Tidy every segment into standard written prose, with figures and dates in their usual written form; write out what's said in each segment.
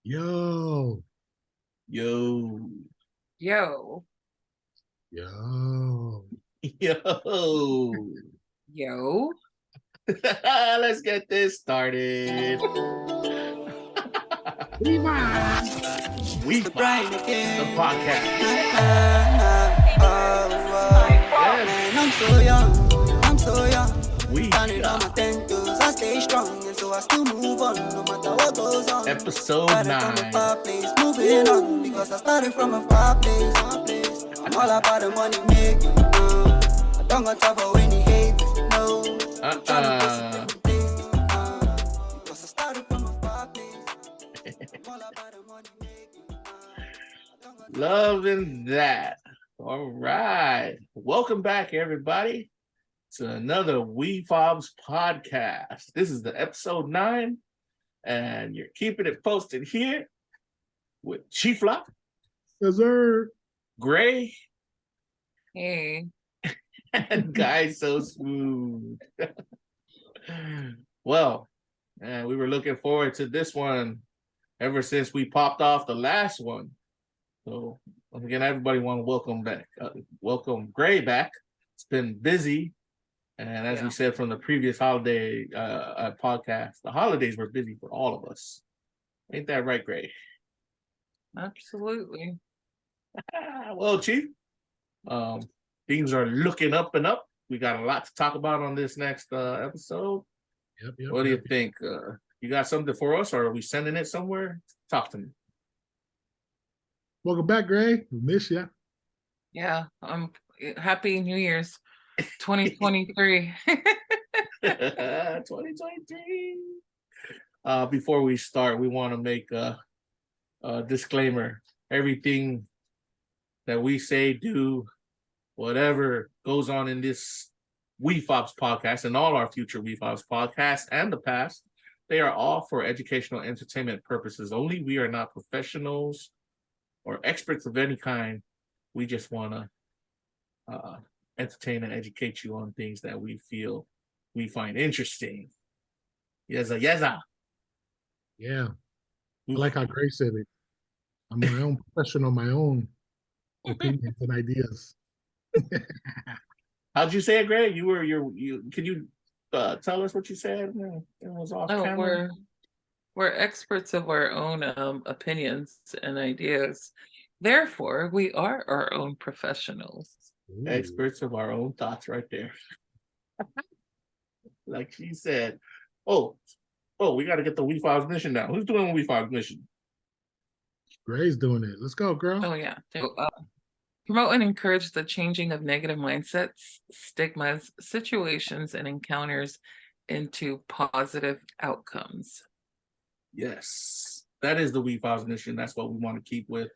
Yo. Yo. Yo. Yo. Yo. Let's get this started. Wefobz, the podcast. Yes. I'm so young. We on my 10 toes, I stay strong, and so I still move on, no matter what goes on. Episode 9. From a far place, moving on, because I started from a far place. I'm all about the money making. I don't got time for any hate. No. Because I started from a far place. I'm all about the money making. Loving that. All right. Welcome back, everybody, to another Wefobz Podcast. This is the episode 9, and you're keeping it posted here with Chieflott. Yes, sir. Gray. Hey. And guysosmooth. Well, we were looking forward to this one ever since we popped off the last one. So again, everybody want to welcome back. Welcome Gray back. It's been busy. And as we said from the previous holiday podcast, the holidays were busy for all of us. Ain't that right, Gray? Absolutely. Well, Chief, things are looking up and up. We got a lot to talk about on this next episode. Yep, what do you think? You got something for us, or are we sending it somewhere? Talk to me. Welcome back, Gray. We miss you. Yeah, happy New Year's 2023. 2023. Before we start, we want to make a disclaimer. Everything that we say, do, whatever goes on in this Wefobz podcast and all our future Wefobz podcasts and the past, they are all for educational entertainment purposes only. We are not professionals or experts of any kind. We just want to entertain and educate you on things that we feel we find interesting. Yeza. Yeah. I like how Gray said it. I'm my own professional, my own opinions and ideas. How'd you say it, Gray? Can you tell us what you said? It was off camera. We're experts of our own opinions and ideas. Therefore, we are our own professionals. Ooh. Experts of our own thoughts right there. Like she said. Oh, we got to get the Wefobz Mission now. Who's doing the Wefobz Mission? Gray's doing it. Let's go, girl. Oh, yeah. So, promote and encourage the changing of negative mindsets, stigmas, situations, and encounters into positive outcomes. Yes, that is the Wefobz Mission. That's what we want to keep with.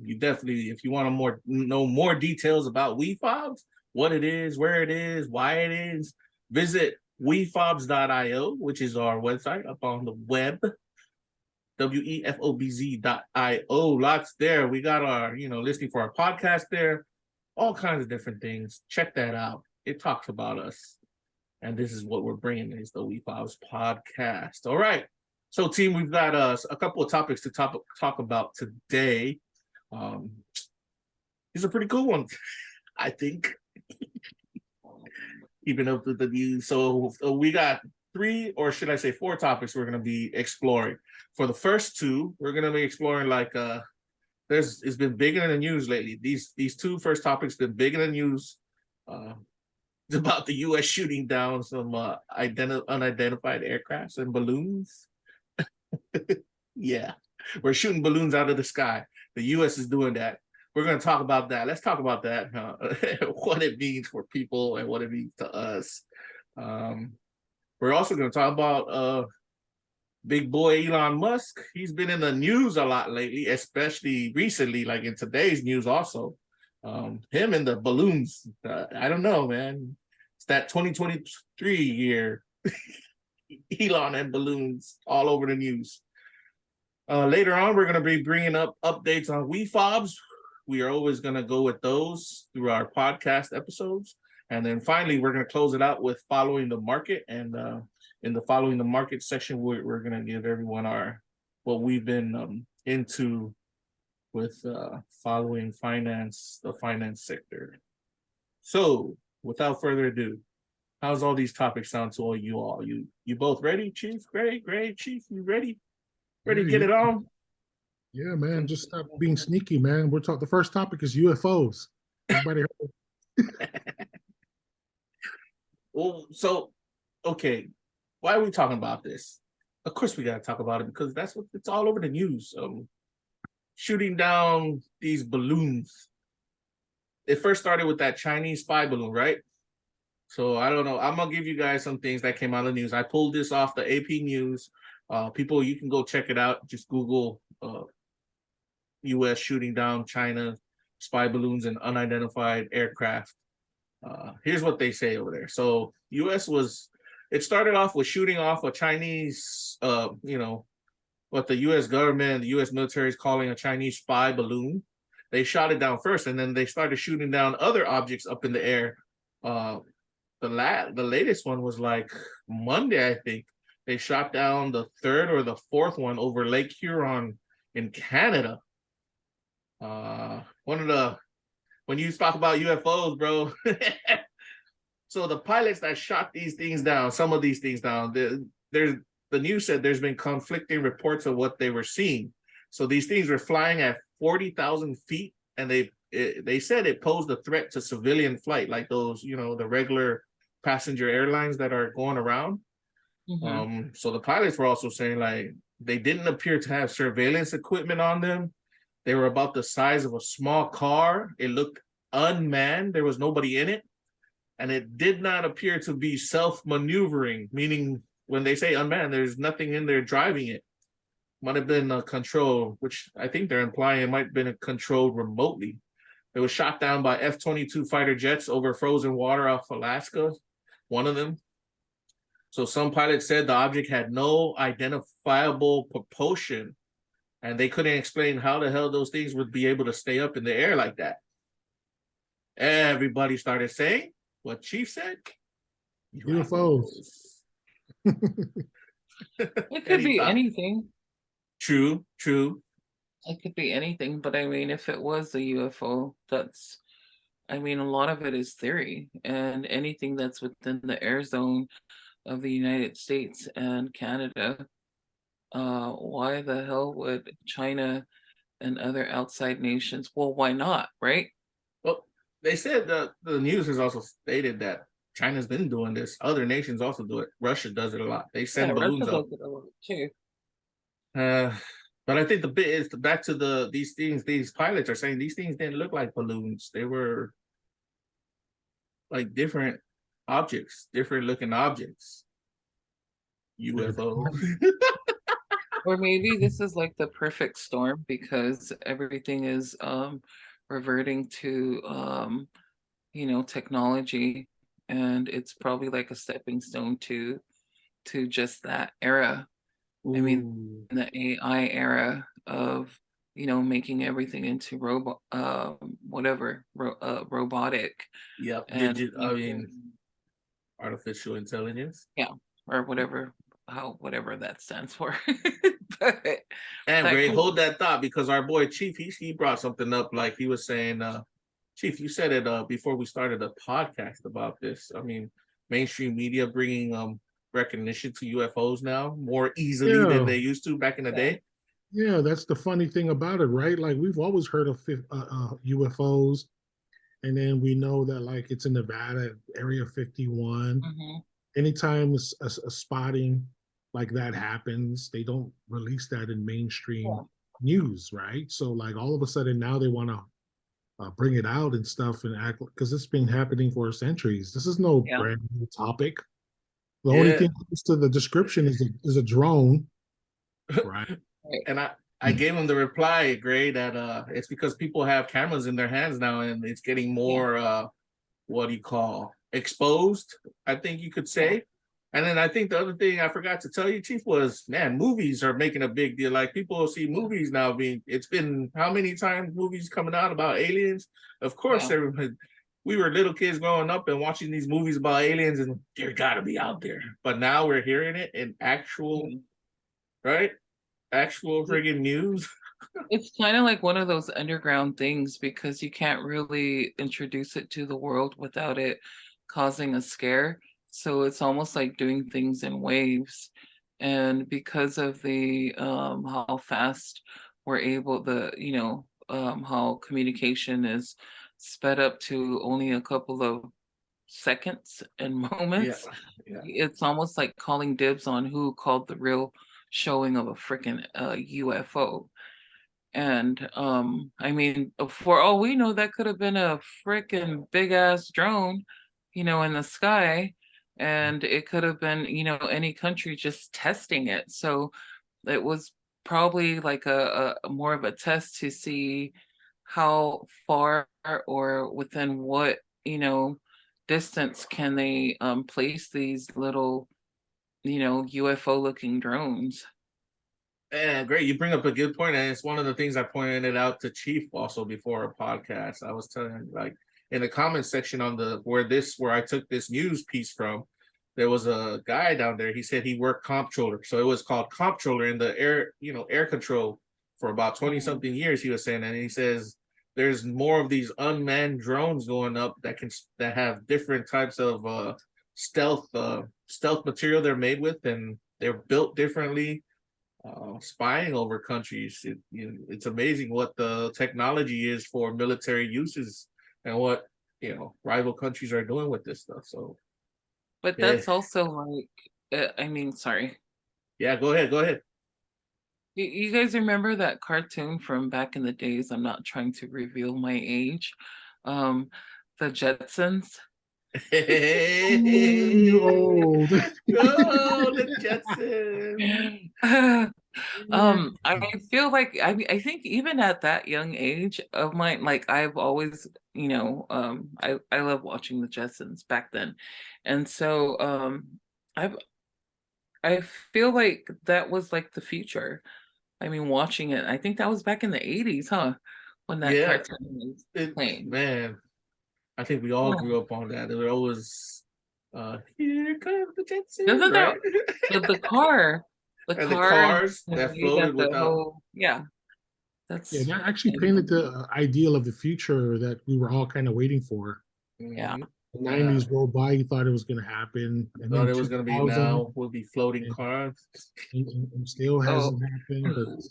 You definitely, if you want to know more details about Wefobz, what it is, where it is, why it is, visit wefobz.io, which is our website up on the web. wefobz.io. Lots there. We got our, listing for our podcast there. All kinds of different things. Check that out. It talks about us. And this is what we're bringing, is the Wefobz Podcast. All right. So, team, we've got a couple of topics to talk about today. These are pretty cool ones, I think. Keeping up with the news. So we got 3, or should I say 4 topics we're going to be exploring. For the first 2, we're going to be exploring it's been big in the news lately. These 2 first topics been big in the news. It's about the U.S. shooting down some unidentified aircrafts and balloons. Yeah, we're shooting balloons out of the sky. The U.S. is doing that. We're going to talk about that. Let's talk about that, what it means for people and what it means to us. We're also going to talk about big boy Elon Musk. He's been in the news a lot lately, especially recently, like in today's news also. Him and the balloons. I don't know, man. It's that 2023 year. Elon and balloons all over the news. Later on, we're going to be bringing up updates on Wefobz. We are always going to go with those through our podcast episodes. And then finally, we're going to close it out with following the market. And in the following the market section, we're going to give everyone our what we've been into with following the finance sector. So, without further ado, how's all these topics sound to all you all? You both ready, Chief? Gray, Chief, you ready? Ready to get it on? Yeah, man. Just stop being sneaky, man. The first topic is UFOs. Everybody heard? Well, so okay, why are we talking about this? Of course, we got to talk about it because it's all over the news. Shooting down these balloons. It first started with that Chinese spy balloon, right? So I don't know. I'm gonna give you guys some things that came out of the news. I pulled this off the AP News. People, you can go check it out. Just Google U.S. shooting down China spy balloons and unidentified aircraft. Here's what they say over there. So it started off with shooting off a Chinese, what the U.S. government, the U.S. military is calling a Chinese spy balloon. They shot it down first, and then they started shooting down other objects up in the air. The latest one was like Monday, I think. They shot down the third or the fourth one over Lake Huron in Canada. When you talk about UFOs, bro. So the pilots that shot these things down, some of these things down, the news said there's been conflicting reports of what they were seeing. So these things were flying at 40,000 feet, and they said it posed a threat to civilian flight, like those, the regular passenger airlines that are going around. Mm-hmm. So the pilots were also saying like they didn't appear to have surveillance equipment on them. They were about the size of a small car. It looked unmanned. There was nobody in it. And it did not appear to be self-maneuvering, meaning when they say unmanned, there's nothing in there driving it. Might have been a control, which I think they're implying it might have been controlled remotely. It was shot down by F-22 fighter jets over frozen water off Alaska, one of them. So some pilots said the object had no identifiable propulsion, and they couldn't explain how the hell those things would be able to stay up in the air like that. Everybody started saying what Chief said. UFOs. It could be anything. True. It could be anything, but I mean, if it was a UFO, a lot of it is theory, and anything that's within the air zone of the United States and Canada, why the hell would China and other outside nations? Well, why not, right? Well, they said the news has also stated that China's been doing this. Other nations also do it. Russia does it a lot. They send balloons up. Too. But I think the bit is back to these things. These pilots are saying these things didn't look like balloons. They were like different objects, different looking objects. UFO. Or maybe this is like the perfect storm because everything is reverting to technology, and it's probably like a stepping stone to just that era. Ooh. I mean, the AI era of making everything into robotic. Yep. Artificial intelligence. Yeah, or whatever that stands for. Gray, hold that thought, because our boy Chief, he brought something up. Like he was saying, Chief, you said it before we started the podcast about this. I mean, mainstream media bringing recognition to UFOs now more easily than they used to back in the day. Yeah, that's the funny thing about it, right? Like we've always heard of UFOs, and then we know that like it's in Nevada, Area 51. Mm-hmm. Anytime a spotting like that happens, they don't release that in mainstream news, right? So like all of a sudden now they want to bring it out and stuff and act, because it's been happening for centuries. This is no brand new topic. The only thing close to the description is a drone, right? And I gave him the reply, Gray, that it's because people have cameras in their hands now, and it's getting more exposed, I think you could say. And then I think the other thing I forgot to tell you, Chief, was, man, movies are making a big deal. Like people see movies now it's been how many times movies coming out about aliens? Of course, we were little kids growing up and watching these movies about aliens, and they're gotta be out there. But now we're hearing it in actual, right? actual friggin' news. It's kind of like one of those underground things because you can't really introduce it to the world without it causing a scare. So it's almost like doing things in waves. And because of the how fast we're able how communication is sped up to only a couple of seconds and moments, Yeah. it's almost like calling dibs on who called the real showing of a freaking UFO. And I mean, for all we know, that could have been a freaking big ass drone, in the sky, and it could have been, any country just testing it. So it was probably like a more of a test to see how far or within what, distance can they place these little, UFO looking drones. Yeah, great. You bring up a good point, and it's one of the things I pointed it out to Chief also before our podcast. I was telling him, like, in the comment section on where I took this news piece from, there was a guy down there. He said he worked comptroller, so it was called comptroller in the air control for about 20 something years. He was saying, and he says there's more of these unmanned drones going up that have different types of stealth material they're made with, and they're built differently. Spying over countries. It's amazing what the technology is for military uses and what rival countries are doing with this stuff. So, but that's also like, sorry. Yeah, go ahead. You guys remember that cartoon from back in the days? I'm not trying to reveal my age. The Jetsons. Hey, oh, the Jetsons. I feel like I think even at that young age of mine, like I've always, I love watching the Jetsons back then, and so I feel like that was like the future. I mean, watching it, I think that was back in the 80s, huh? When that cartoon was playing. Man, I think we all grew up on that. It was always, here comes the Jetsons, right? The car. The cars that floated without. That actually painted the ideal of the future that we were all kind of waiting for. Yeah. The 90s rolled by, you thought it was going to happen. And thought it was going to be now, we'll be floating cars. And still hasn't happened.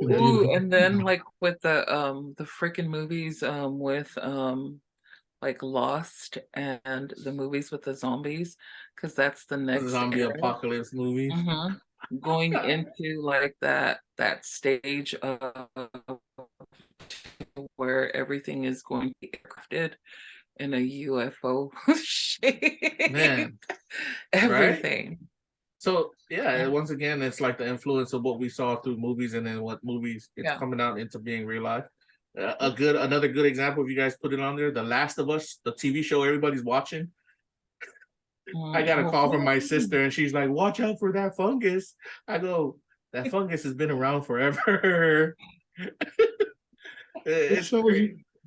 But and then like with the freaking movies with like Lost and the movies with the zombies, because that's the next zombie apocalypse movies. Going into like that stage of where everything is going to be crafted in a UFO shape. Man, everything. Right? So once again, it's like the influence of what we saw through movies, and then what movies it's coming out into being real life. Another good example, if you guys put it on there, The Last of Us, the TV show everybody's watching. I got a call from my sister, and she's like, "Watch out for that fungus." I go, "That fungus has been around forever."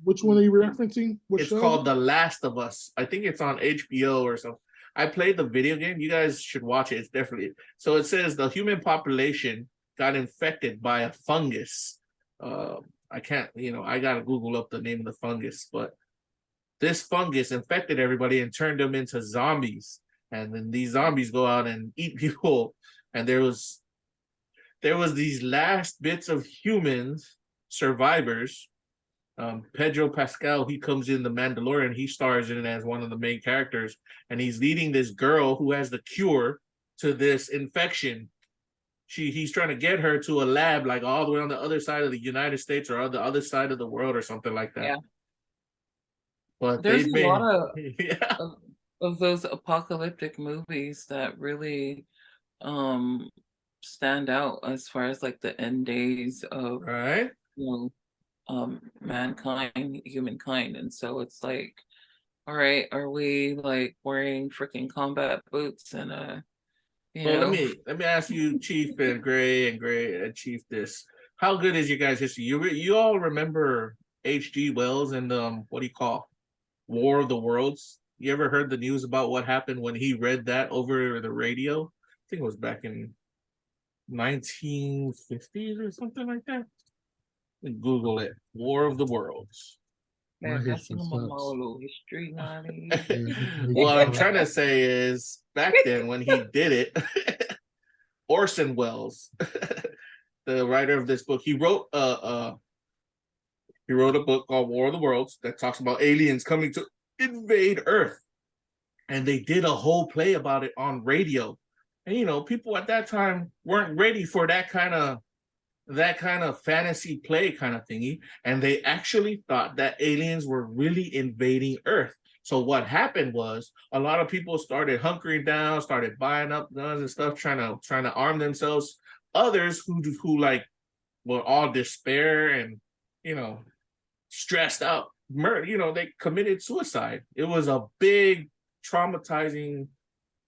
Which one are you referencing? It's called The Last of Us. I think it's on HBO or something. I played the video game. You guys should watch it. It's definitely. So it says the human population got infected by a fungus. I can't, I gotta Google up the name of the fungus, but this fungus infected everybody and turned them into zombies. And then these zombies go out and eat people. And there was these last bits of humans, survivors. Pedro Pascal, he comes in The Mandalorian. He stars in it as one of the main characters. And he's leading this girl who has the cure to this infection. He's trying to get her to a lab, like all the way on the other side of the United States or on the other side of the world or something like that. Yeah. But there's a lot of those apocalyptic movies that really stand out as far as like the end days of mankind, humankind. And so it's like, all right, are we like wearing freaking combat boots and let me ask you, Chief and Gray and Chief, this: how good is your guys' history? You all remember H.G. Wells and what do you call War of the Worlds? You ever heard the news about what happened when he read that over the radio? I think it was back in 1950s or something like that. Google it. War of the Worlds. My Man, history that's sucks. history, honey. What I'm trying to say is, back then when he did it, Orson Welles, the writer of this book, he wrote a book called War of the Worlds that talks about aliens coming to invade Earth, and they did a whole play about it on radio. And you know, people at that time weren't ready for that kind of fantasy play kind of thingy, and they actually thought that aliens were really invading Earth. So what happened was a lot of people started hunkering down, started buying up guns and stuff, trying to arm themselves. Others who like were all despair and, you know, stressed out, murder, you know, they committed suicide. It was a big traumatizing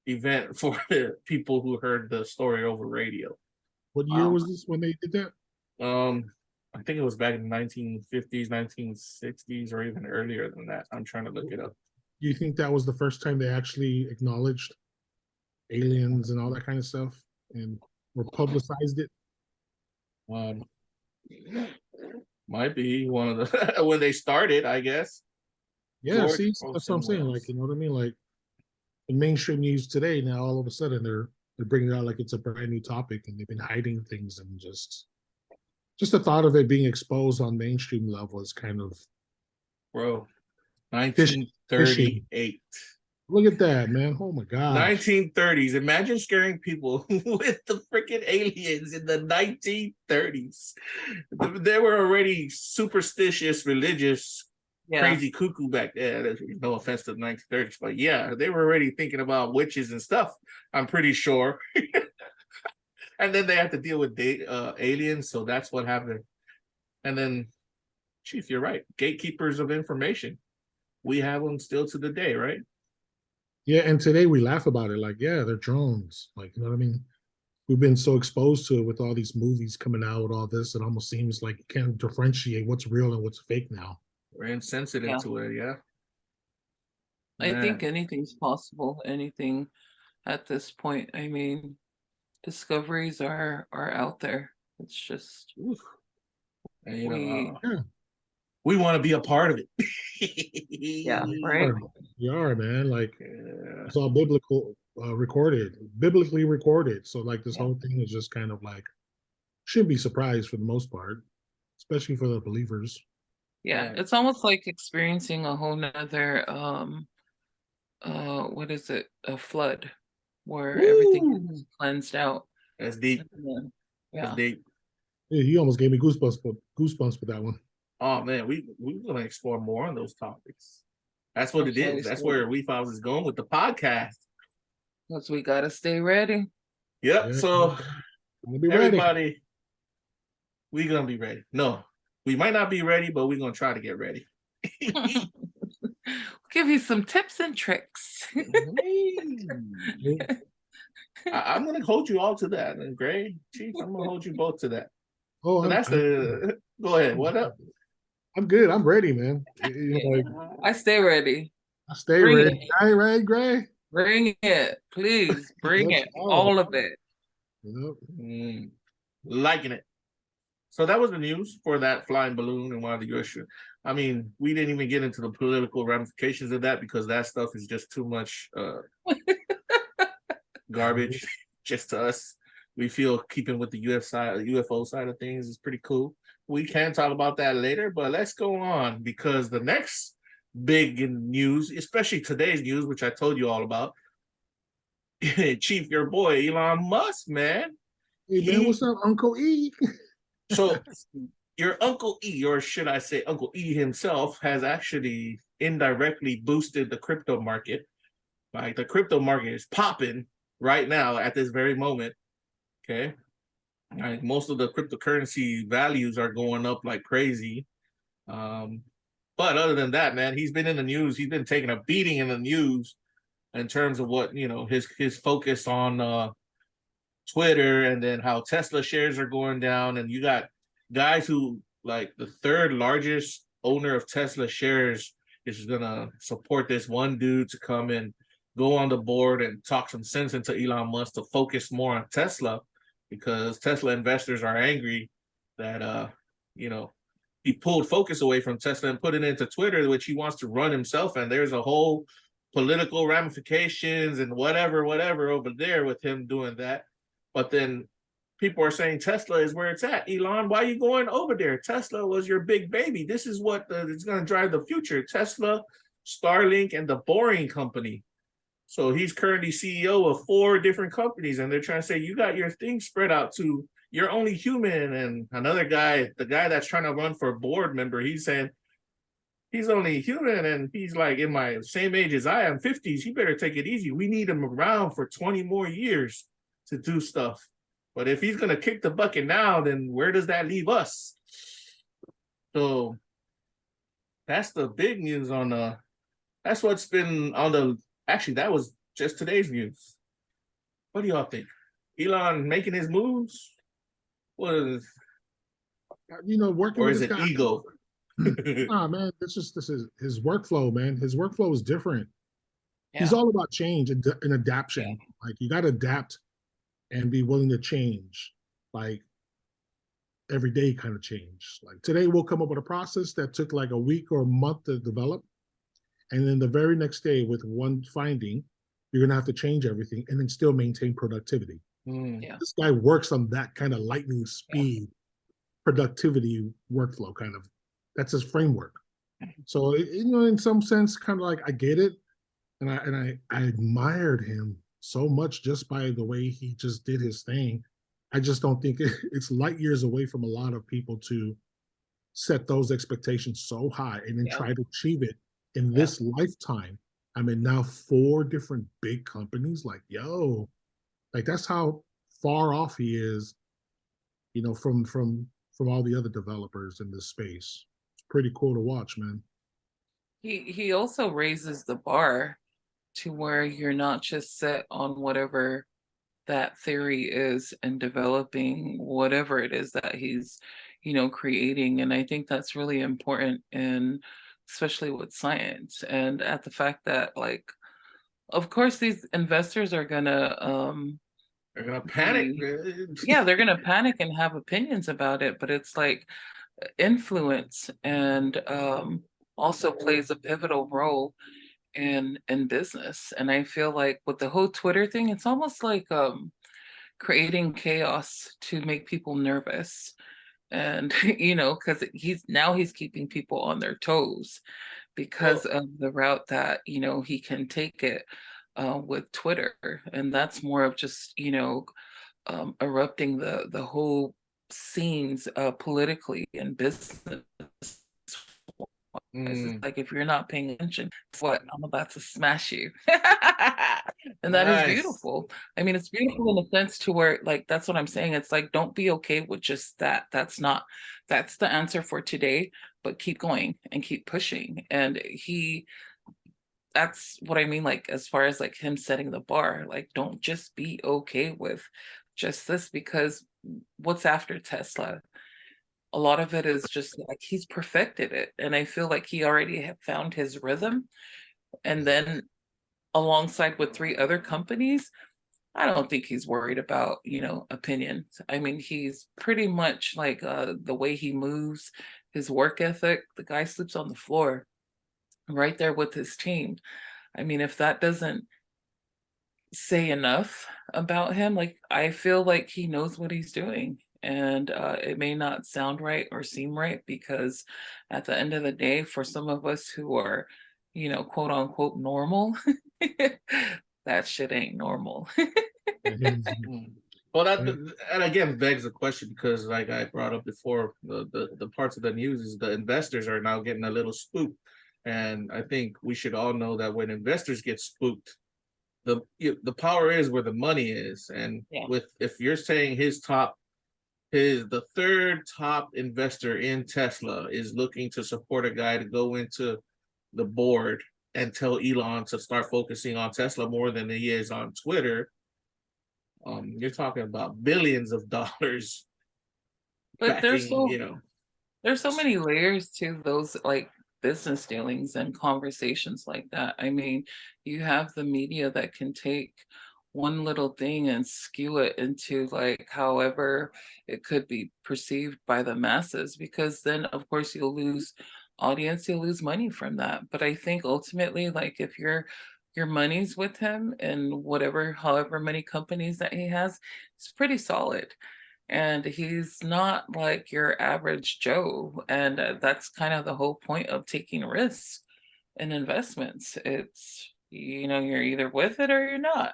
event for the people who heard the story over radio. What year was this when they did that? I think it was back in the 1950s, 1960s, or even earlier than that. I'm trying to look it up. Do you think that was the first time they actually acknowledged aliens and all that kind of stuff and or publicized it? Might be one of the when they started, I guess. Yeah, George see, that's what I'm saying. Like, you know what I mean? Like, in mainstream news today, now all of a sudden they're bringing it out like it's a brand new topic, and they've been hiding things, and just the thought of it being exposed on mainstream level is kind of, bro. 1938. Look at that, man! Oh my god, 1930s. Imagine scaring people with the freaking aliens in the 1930s. They were already superstitious, religious, crazy cuckoo back there. No offense to the 1930s, but yeah, they were already thinking about witches and stuff, I'm pretty sure. And then they had to deal with aliens, so that's what happened. And then, Chief, you're right. Gatekeepers of information. We have them still to the day, right? Yeah, and today we laugh about it. Like, yeah, they're drones. Like, you know what I mean? We've been so exposed to it with all these movies coming out with all this. It almost seems like you can't differentiate what's real and what's fake now. We're insensitive to it, yeah. I think anything's possible. Anything at this point. I mean, discoveries are out there. It's just and, you know, we want to be a part of it. Yeah, right. We are, man. Like, it's all biblically recorded. So like this whole thing is just kind of like, shouldn't be surprised for the most part, especially for the believers. Yeah, it's almost like experiencing a whole nother what is it? A flood where everything is cleansed out. That's deep. Yeah. That's deep. Yeah, you almost gave me goosebumps with that one. Oh man, we're gonna explore more on those topics. That's what it is. That's where Wefobz is going with the podcast. Because we gotta stay ready. Yep. Yeah, so everybody, we're gonna be ready. No, we might not be ready, but we're gonna try to get ready. Give you some tips and tricks. I'm gonna hold you all to that, and Gray, Chief, I'm gonna hold you both to that. Oh, so go ahead. What up? I'm good. I'm ready, man. I stay ready. I stay ready. Gray. Bring it, please. Bring it. All of it. Yep. Liking it. So that was the news for that flying balloon and why the U.S. I mean, we didn't even get into the political ramifications of that because that stuff is just too much garbage just to us. We feel keeping with the UFO side of things is pretty cool. We can talk about that later, but let's go on because the next big news, especially today's news, which I told you all about, Chief, your boy, Elon Musk, man. Hey, man, what's up, Uncle E? So your Uncle E, or should I say Uncle E himself, has actually indirectly boosted the crypto market. Like the crypto market is popping right now at this very moment. Okay. Like most of the cryptocurrency values are going up like crazy. But other than that, man, he's been in the news. He's been taking a beating in the news in terms of what, you know, his focus on Twitter, and then how Tesla shares are going down. And you got guys who, like, the third largest owner of Tesla shares is gonna support this one dude to come and go on the board and talk some sense into Elon Musk to focus more on Tesla. because Tesla investors are angry that he pulled focus away from Tesla and put it into Twitter, which he wants to run himself. And there's a whole political ramifications and whatever over there with him doing that. But then people are saying Tesla is where it's at. Elon, why are you going over there? Tesla was your big baby. This is what is going to drive the future. Tesla, Starlink, and the Boring Company. So he's currently CEO of 4 different companies, and they're trying to say, you got your thing spread out to, you're only human. And another guy, the guy that's trying to run for board member, he's saying he's only human, and he's like in my same age as I am, 50s. He better take it easy. We need him around for 20 more years to do stuff. But if he's going to kick the bucket now, then where does that leave us? So that's the big news on that's what's been on the, actually, that was just today's news. What do y'all think? Elon making his moves? What is, working or with is this it guy, ego? Nah, man, this is his workflow, man. His workflow is different. Yeah. He's all about change and adaptation. Yeah. Like, you got to adapt and be willing to change, like everyday kind of change. Like, today we'll come up with a process that took like a week or a month to develop. And then the very next day, with one finding, you're going to have to change everything and then still maintain productivity. Yeah. This guy works on that kind of lightning speed, productivity workflow kind of. That's his framework. So, in some sense, kind of like, I get it. And I admired him so much just by the way he just did his thing. I just don't think it's light years away from a lot of people to set those expectations so high and then try to achieve it in this lifetime. I mean, now 4 different big companies, like, like, that's how far off he is, from all the other developers in this space. It's pretty cool to watch, man. He also raises the bar to where you're not just set on whatever that theory is and developing whatever it is that he's, creating. And I think that's really important, in especially with science, and at the fact that, like, of course these investors are gonna they're gonna panic. They're gonna panic and have opinions about it, but it's like influence and also plays a pivotal role in business. And I feel like with the whole Twitter thing, it's almost like creating chaos to make people nervous. And because he's keeping people on their toes because of the route that he can take it with Twitter. And that's more of just erupting the whole scenes politically and business. It's like, if you're not paying attention, what, I'm about to smash you. And that is beautiful. I mean, it's beautiful in a sense to where, like, that's what I'm saying. It's like, don't be okay with just that. That's the answer for today, but keep going and keep pushing. And that's what I mean, like, as far as like him setting the bar, like, don't just be okay with just this, because what's after Tesla? A lot of it is just like, he's perfected it. And I feel like he already found his rhythm. And then alongside with 3 other companies, I don't think he's worried about, opinions. I mean, he's pretty much like the way he moves, his work ethic, the guy sleeps on the floor right there with his team. I mean, if that doesn't say enough about him, like, I feel like he knows what he's doing. And it may not sound right or seem right, because at the end of the day, for some of us who are, quote unquote normal, that shit ain't normal. Well, that, and again, begs the question, because like I brought up before, the parts of the news is the investors are now getting a little spooked. And I think we should all know that when investors get spooked, the power is where the money is. And if you're saying the 3rd top investor in Tesla is looking to support a guy to go into the board and tell Elon to start focusing on Tesla more than he is on Twitter, you're talking about billions of dollars. But there's so many layers to those, like, business dealings and conversations like that. I mean, you have the media that can take one little thing and skew it into like however it could be perceived by the masses, because then of course you'll lose audience, you'll lose money from that. But I think ultimately, like if your money's with him and whatever, however many companies that he has, it's pretty solid. And he's not like your average Joe. And that's kind of the whole point of taking risks and investments. It's, you're either with it or you're not.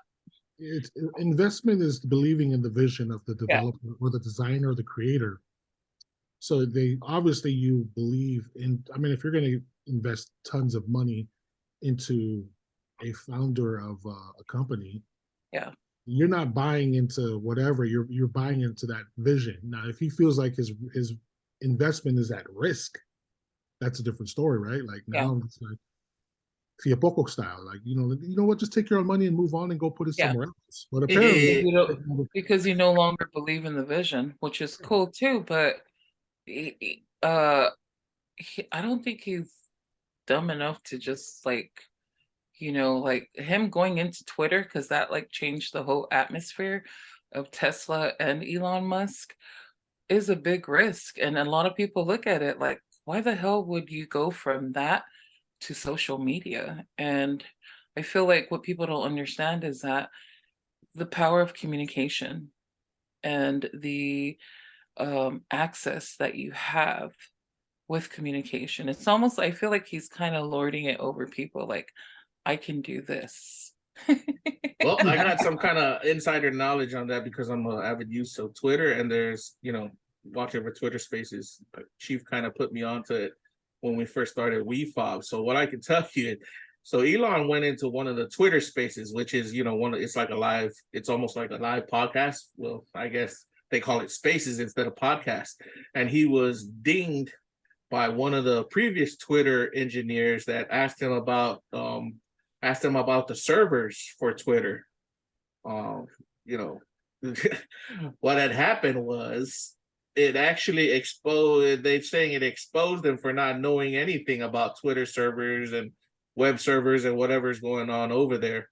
Investment is believing in the vision of the developer or the designer or the creator. So they obviously, you believe in, I mean, if you're going to invest tons of money into a founder of a company, you're not buying into whatever, you're buying into that vision. Now, if he feels like his investment is at risk, that's a different story, right? Like now it's like Fiapoco style, like, you know what, just take your own money and move on and go put it somewhere else. But apparently, because you no longer believe in the vision, which is cool too. But I don't think he's dumb enough to just like him going into Twitter, because that like changed the whole atmosphere of Tesla and Elon Musk, is a big risk. And a lot of people look at it like, why the hell would you go from that to social media? And I feel like what people don't understand is that the power of communication and the access that you have with communication, it's almost, I feel like he's kind of lording it over people, like, I can do this. Well, I got some kind of insider knowledge on that because I'm an avid user of Twitter, and there's, watching over Twitter Spaces, Chief kind of put me onto it when we first started Wefobz. So what I can tell you, so Elon went into one of the Twitter Spaces, which is, it's like it's almost like a live podcast. Well, I guess they call it Spaces instead of podcast. And he was dinged by one of the previous Twitter engineers that asked him about the servers for Twitter. What had happened was it actually exposed, they're saying it exposed them for not knowing anything about Twitter servers and web servers and whatever's going on over there,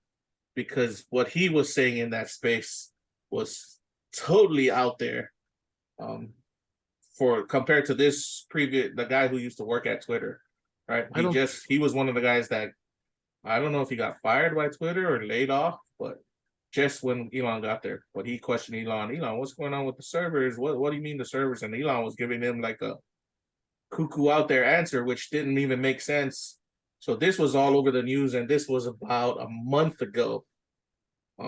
because what he was saying in that space was totally out there. For compared to the guy who used to work at Twitter, right? He was one of the guys that, I don't know if he got fired by Twitter or laid off, but just when Elon got there. But he questioned Elon, what's going on with the servers? What do you mean the servers? And Elon was giving him like a cuckoo out there answer, which didn't even make sense. So this was all over the news, and this was about a month ago.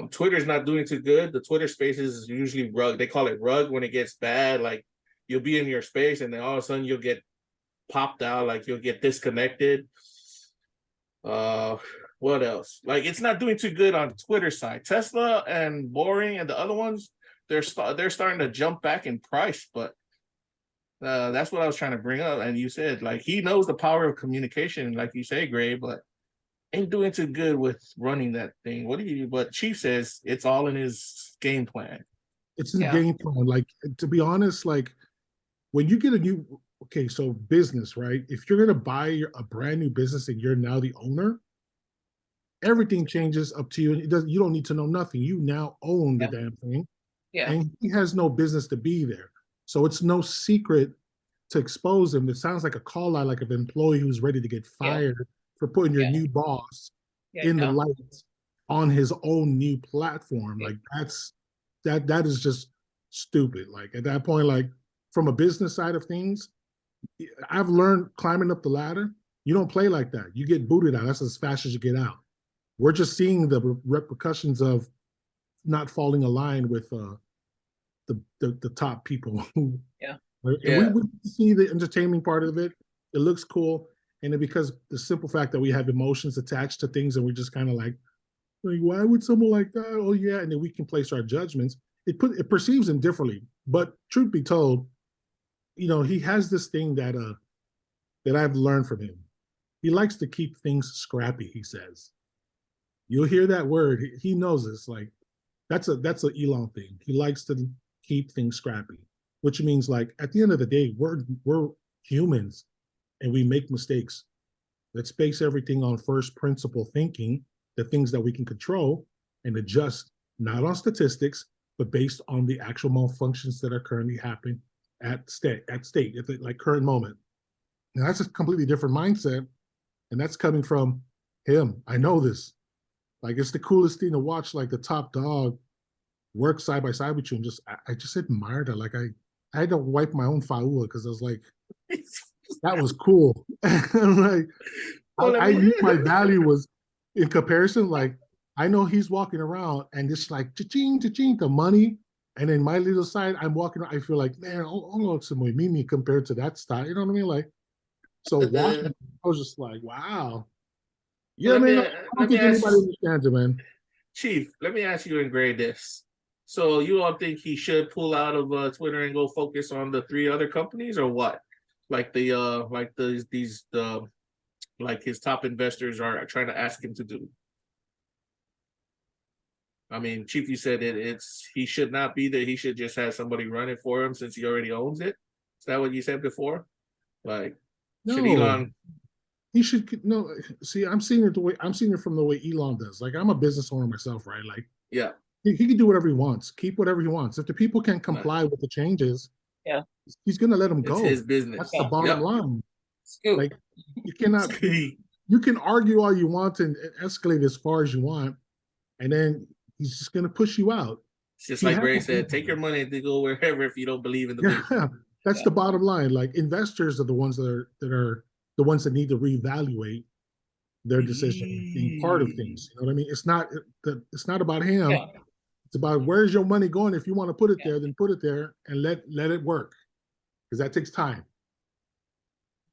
Twitter's not doing too good. The Twitter Spaces is usually rug. They call it rug when it gets bad. Like, you'll be in your space and then all of a sudden you'll get popped out, like you'll get disconnected. What else? Like, it's not doing too good on the Twitter side. Tesla and Boring and the other ones, they're starting to jump back in price, but that's what I was trying to bring up. And you said, like, he knows the power of communication, like you say, Gray, but ain't doing too good with running that thing. But Chief says it's all in his game plan. It's a game plan. Like, to be honest, like, when you get so business, right? If you're going to buy a brand new business and you're now the owner, everything changes up to you. You don't need to know nothing. You now own the damn thing. Yeah. And he has no business to be there. So it's no secret to expose him. It sounds like a call out, like an employee who's ready to get fired for putting your new boss in the lights on his own new platform. Like, that is just stupid. Like, at that point, like, from a business side of things, I've learned climbing up the ladder, you don't play like that. You get booted out. That's as fast as you get out. We're just seeing the repercussions of not falling in line with the top people. We see the entertainment part of it. It looks cool. And because the simple fact that we have emotions attached to things, and we're just kind of like, why would someone like that? Oh yeah. And then we can place our judgments. It perceives him differently. But truth be told, he has this thing that I've learned from him. He likes to keep things scrappy, he says. You'll hear that word. He knows this. Like, that's an Elon thing. He likes to keep things scrappy, which means, like, at the end of the day, we're humans and we make mistakes. Let's base everything on first principle thinking, the things that we can control, and adjust not on statistics, but based on the actual malfunctions that are currently happening at state at the like current moment. Now that's a completely different mindset, and that's coming from him. I know this. Like it's the coolest thing to watch, like the top dog work side by side with you, and I just admired it. Like I had to wipe my own faula because I was like, that was cool. Like I knew my value was in comparison. Like I know he's walking around and it's like cha-ching, cha-ching, the money. And then my little side, I'm walking around, I feel like, man, oh, it's muy mimi compared to that style. You know what I mean? Like, so watching, I was just like, wow. Yeah, man. I don't think anybody understands it, man. Chief, let me ask you and Gray this. So you all think he should pull out of Twitter and go focus on the 3 other companies, or what? Like like his top investors are trying to ask him to do. I mean, Chief, you said he should not be there. He should just have somebody run it for him since he already owns it. Is that what you said before? Like, no, should Elon? He should no. See, I'm seeing it from the way Elon does. Like, I'm a business owner myself, right? Like, yeah, he can do whatever he wants, keep whatever he wants. If the people can't comply with the changes, yeah, he's gonna let them go. It's his business. That's the bottom line. Scoop. Like, you cannot. You can argue all you want and escalate as far as you want, and then he's just going to push you out. It's just like Gray said, take your money and go wherever if you don't believe in the business. Yeah, that's the bottom line. Like, investors are the ones that are the ones that need to reevaluate their decision being part of things. You know what I mean? It's not about him. Yeah. It's about where's your money going. If you want to put it there, then put it there and let it work, because that takes time.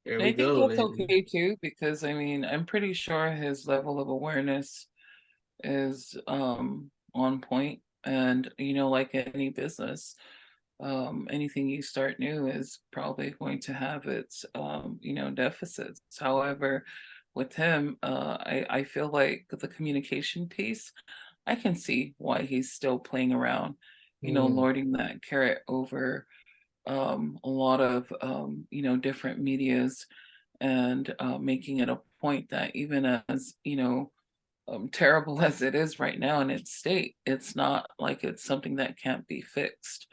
There we I think go, that's okay too, because I mean, I'm pretty sure his level of awareness is on point, and like any business, anything you start new is probably going to have its deficits. However, with him, I feel like the communication piece, I can see why he's still playing around, lording that carrot over a lot of different medias, and making it a point that even as terrible as it is right now in its state, it's not like it's something that can't be fixed.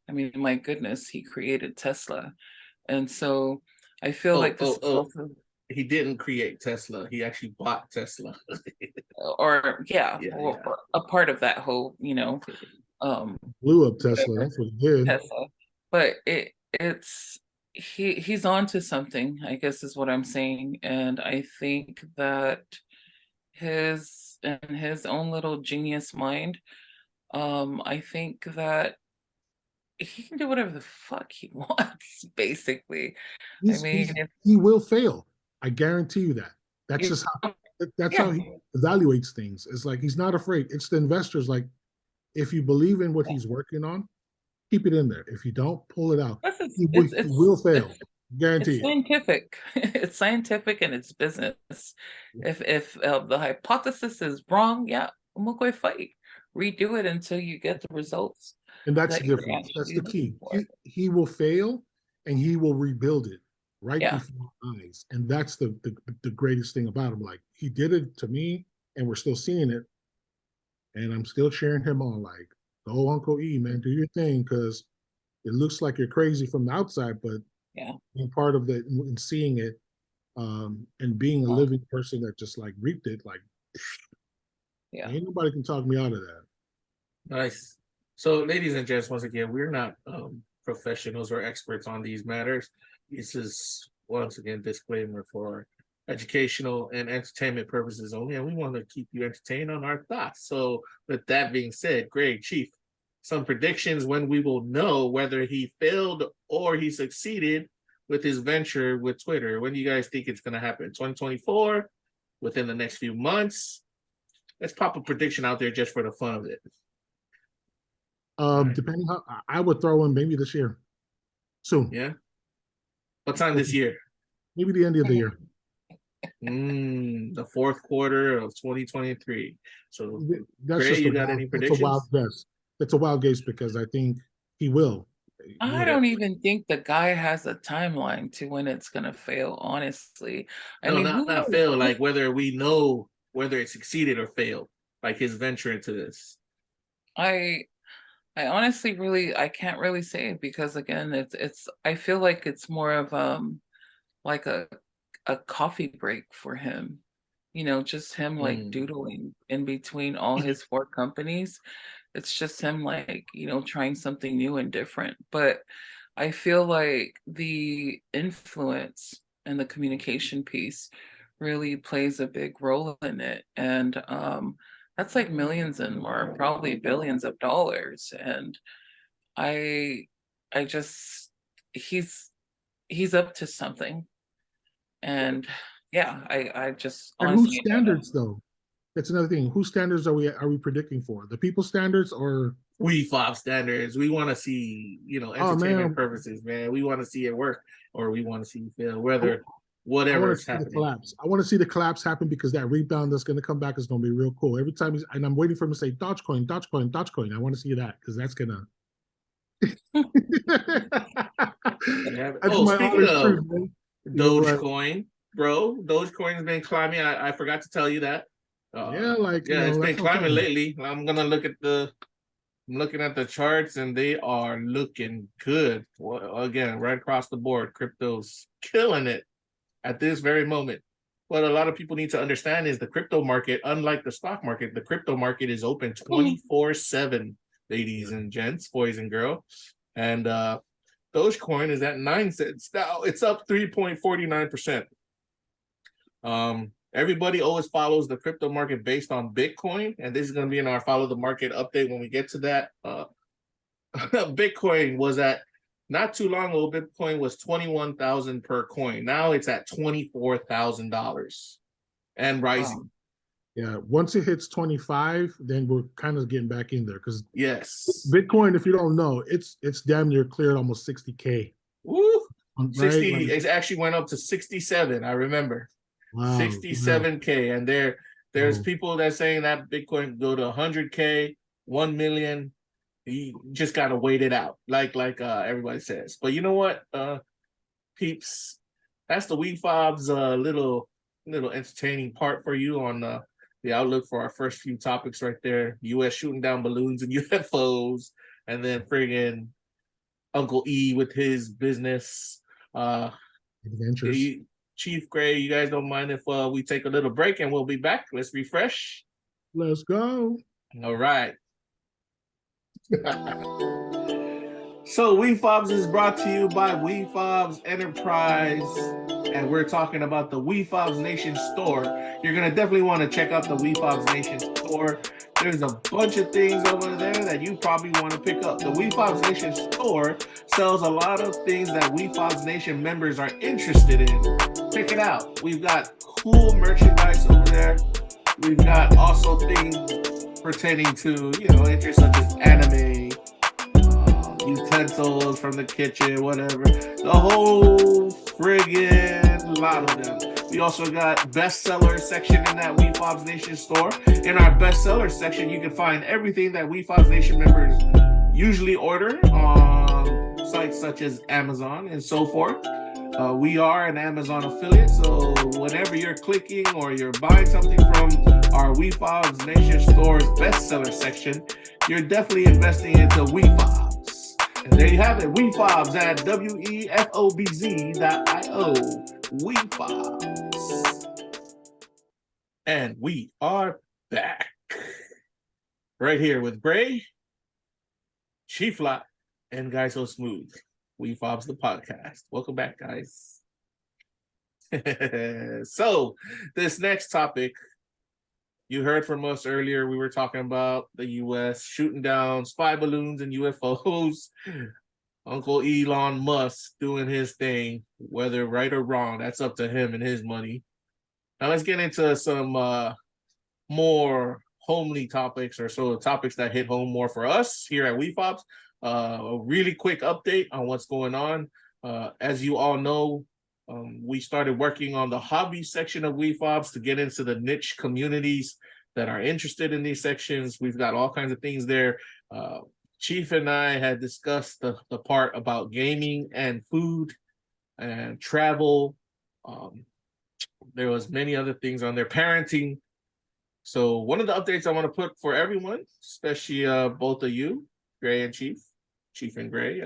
I mean, my goodness, he created Tesla, and so I feel like this he didn't create Tesla. He actually bought Tesla. or a part of that whole, blew up Tesla. That's what he did. Tesla. But he's on to something, I guess is what I'm saying. And I think that his own little genius mind, I think that he can do whatever the fuck he wants, basically. He will fail. I guarantee you that. That's just how he evaluates things. It's like he's not afraid. It's the investors. Like, if you believe in what he's working on, keep it in there. If you don't, pull it out. He will fail. Guarantee. It's scientific. It's scientific and it's business. If the hypothesis is wrong, I'm gonna go fight. Redo it until you get the results. And that's the difference. That's the key. He will fail and he will rebuild it before our eyes. And that's the greatest thing about him. Like, he did it to me, and we're still seeing it. And I'm still cheering him on. Like, go Uncle E, man, do your thing, because it looks like you're crazy from the outside, but being part of it and seeing it, and being a living person that just like reaped it, like, ain't nobody can talk me out of that. Nice. So, ladies and gents, once again, we're not professionals or experts on these matters. This is, once again, disclaimer for educational and entertainment purposes only, and we want to keep you entertained on our thoughts. So, with that being said, Greg, Chief, some predictions when we will know whether he failed or he succeeded with his venture with Twitter. When do you guys think it's going to happen? 2024? Within the next few months? Let's pop a prediction out there just for the fun of it. Depending how I would throw in maybe this year. Soon. Yeah. What time this year? Maybe the end of the year. The fourth quarter of 2023. So, that's Gray, you got any predictions? It's a wild guess. It's a wild guess because I think he will. I don't even think the guy has a timeline to when it's going to fail, honestly. I mean, not fail, like whether we know whether it succeeded or failed, like his venture into this. I honestly really I can't really say, because again it's I feel like it's more of like a coffee break for him. Just him like doodling in between all his 4 companies. It's just him like, trying something new and different. But I feel like the influence and the communication piece really plays a big role in it. And that's like millions and more, probably billions of dollars. And I I just he's up to something. And yeah, I just And whose honestly don't know. standards though? That's another thing. Whose standards are we predicting for? The people standards or Wefobz standards. We want to see, oh entertainment man, purposes, man. We want to see it work, or we want to see it fail, I, whether I whatever want to is see the happening. collapse. I want to see the collapse happen because that rebound that's going to come back is going to be real cool. Every time and I'm waiting for him to say Dogecoin, Dogecoin, Dogecoin. I want to see that because that's gonna that's Oh, my speaking honest of truth, man. Like, Dogecoin, bro, Dogecoin has been climbing. I forgot to tell you that. yeah, like Yeah, it's been that's what I'm climbing saying. lately. I'm looking at the charts and they are looking good. Well, again, right across the board, crypto's killing it at this very moment. What a lot of people need to understand is the crypto market, unlike the stock market, the crypto market is open 24/7, ladies and gents, boys and girls. And Dogecoin is at 9 cents. Now it's up 3.49%. Everybody always follows the crypto market based on Bitcoin, and this is going to be in our follow the market update when we get to that. Bitcoin was at not too long ago. Bitcoin was 21,000 per coin. Now it's at $24,000 and rising. Wow. Yeah, once it hits 25, then we're kind of getting back in there because Yes, Bitcoin, if you don't know, it's damn near cleared almost 60K. woo, Right? 60. Like, It actually went up to 67. I remember wow, 67K, and there's wow. people that saying that Bitcoin could go to 100K, 1 million. You just gotta wait it out, like everybody says. But you know what, peeps, that's the Wefobz little entertaining part for you on the outlook for our first few topics right there. U.S. shooting down balloons and UFOs, and then friggin' Uncle E with his business. Adventures. Chief Gray, you guys don't mind if we take a little break and we'll be back? Let's refresh. Let's go. All right. So Wefobz is brought to you by Wefobz Enterprise, and we're talking about the Wefobz Nation store. You're gonna definitely want to check out the Wefobz Nation store. There's a bunch of things over there that you probably want to pick up. The Wefobz Nation store sells a lot of things that Wefobz Nation members are interested in. Check it out. We've got cool merchandise over there. We've got also things pertaining to, interests such as anime, utensils from the kitchen, whatever. The whole friggin' lot of them. We also got bestseller section in that Wefobz Nation store. In our bestseller section, you can find everything that Wefobz Nation members usually order on sites such as Amazon and so forth. We are an Amazon affiliate, so whenever you're clicking or you're buying something from our Wefobz Nation store's bestseller section, you're definitely investing into Wefobz. And there you have it, Wefobz at wefobz.io. Wefobz. And we are back. Right here with Gray, Chieflott, and guysosmooth. Wefobz the podcast. Welcome back, guys. So, this next topic, you heard from us earlier. We were talking about the U.S. shooting down spy balloons and UFOs. Uncle Elon Musk doing his thing, whether right or wrong, that's up to him and his money. Now let's get into some more homely topics, or so topics that hit home more for us here at Wefobz. A really quick update on what's going on. As you all know, we started working on the hobby section of Wefobz to get into the niche communities that are interested in these sections. We've got all kinds of things there. Chief and I had discussed the part about gaming and food and travel. There was many other things on there, parenting. So one of the updates I want to put for everyone, especially both of you, Gray and Chief and Gray,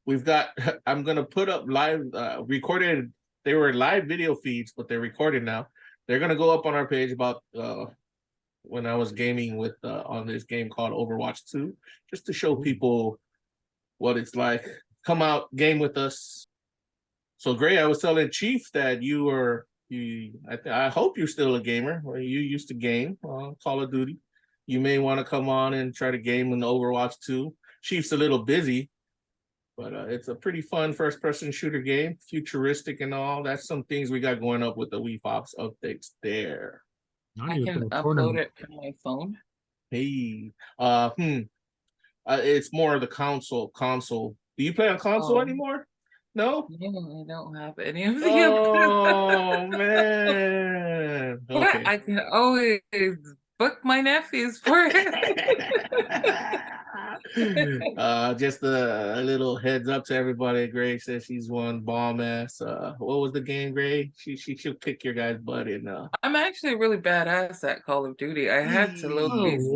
we've got, I'm going to put up live, recorded, they were live video feeds, but they're recorded now. They're going to go up on our page about when I was gaming with on this game called Overwatch 2, just to show people what it's like. Come out, game with us. So Gray, I was telling Chief that I hope you're still a gamer. Or you used to game Call of Duty. You may want to come on and try to game in Overwatch 2. Chief's a little busy, but it's a pretty fun first-person shooter game, futuristic and all. That's some things we got going up with the Wefobz updates there. I can upload it from my phone. Hey, it's more of the console. Do you play on console anymore? No? No, I don't have any of the. Oh man! Okay. I can always book my nephews for it. Just a little heads up to everybody. Gray says she's one bomb ass. What was the game, Gray? She'll kick your guy's butt in. I'm actually really badass at Call of Duty. I had to load these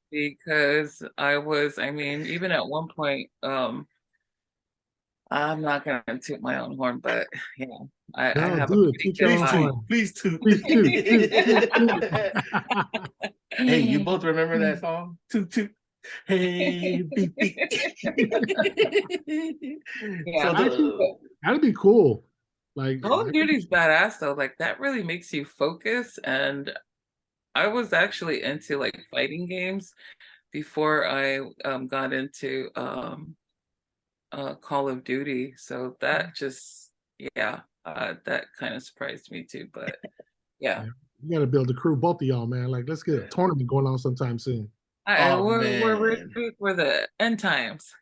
because even at one point, I'm not gonna toot my own horn, but yeah, I have a pretty good eye. Please toot. Hey, you both remember that song? Toot toot. Hey, beep beep. Yeah, that'd be cool. Like Call of Duty's badass though. Like that really makes you focus. And I was actually into like fighting games before I got into Call of Duty, so that just that kind of surprised me too. But yeah, you got to build a crew, both of y'all, man. Like let's get a tournament going on sometime soon. We're the end times.